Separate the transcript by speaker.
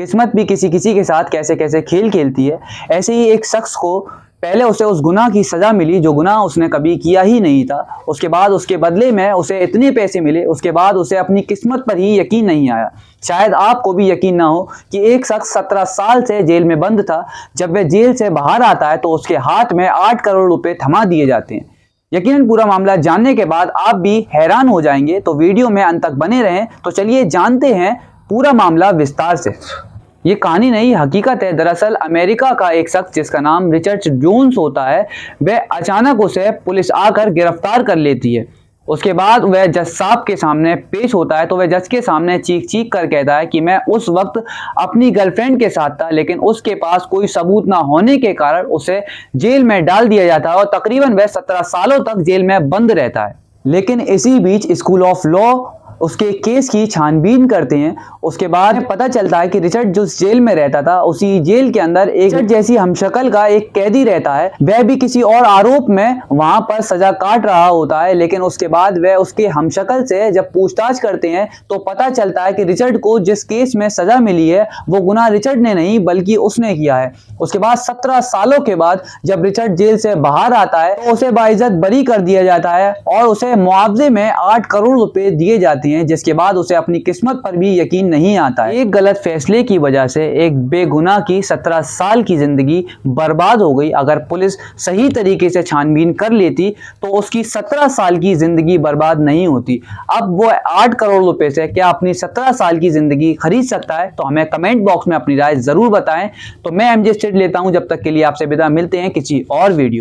Speaker 1: किस्मत भी किसी किसी के साथ कैसे कैसे खेल खेलती है। ऐसे ही एक शख्स को पहले उसे उस गुनाह की सज़ा मिली जो गुनाह उसने कभी किया ही नहीं था। उसके बाद उसके बदले में उसे इतने पैसे मिले, उसके बाद उसे अपनी किस्मत पर ही यकीन नहीं आया। शायद आपको भी यकीन ना हो कि एक शख्स 17 साल से जेल में बंद था। जब वह जेल से बाहर आता है तो उसके हाथ में 8 करोड़ रुपए थमा दिए जाते हैं। यकीनन पूरा मामला जानने के बाद आप भी हैरान हो जाएंगे, तो वीडियो में अंत तक बने रहें। तो चलिए जानते हैं पूरा मामला विस्तार से। ये कहानी नहीं, हकीकत है। दरअसल अमेरिका का एक शख्स जिसका नाम रिचर्ड जोन्स होता है, वह अचानक उसे पुलिस आकर गिरफ्तार कर लेती है। उसके बाद वह जज साहब के सामने पेश होता है तो वह जज के सामने चीख चीख कर कहता है कि मैं उस वक्त अपनी गर्लफ्रेंड के साथ था, लेकिन उसके पास कोई सबूत ना होने के कारण उसे जेल में डाल दिया जाता है और तकरीबन वह 17 सालों तक जेल में बंद रहता है। लेकिन इसी बीच स्कूल ऑफ लॉ उसके केस की छानबीन करते हैं। उसके बाद पता चलता है कि रिचर्ड जो जेल में रहता था, उसी जेल के अंदर एक जैसी हमशक्ल का एक कैदी रहता है। वह भी किसी और आरोप में वहां पर सजा काट रहा होता है, लेकिन उसके बाद वह उसके हमशक्ल से जब पूछताछ करते हैं तो पता चलता है कि रिचर्ड को जिस केस में सजा मिली है वो गुनाह रिचर्ड ने नहीं बल्कि उसने किया है। उसके बाद 17 सालों के बाद जब रिचर्ड जेल से बाहर आता है तो उसे बाइज्जत बरी कर दिया जाता है और उसे मुआवजे में 8 करोड़ रुपए दिए जाते हैं, जिसके बाद उसे अपनी किस्मत पर भी यकीन नहीं आता है। एक गलत फैसले की वजह से एक बेगुनाह की 17 साल की जिंदगी बर्बाद हो गई। अगर पुलिस सही तरीके से छानबीन कर लेती तो उसकी 17 साल की जिंदगी बर्बाद नहीं होती। अब वो 8 करोड़ रुपए से क्या अपनी 17 साल की जिंदगी खरीद सकता है? तो हमें कमेंट बॉक्स में अपनी राय जरूर बताएं। तो मैं एमजे स्टेट लेता हूं, जब तक के लिए आपसे विदा, मिलते हैं किसी और वीडियो।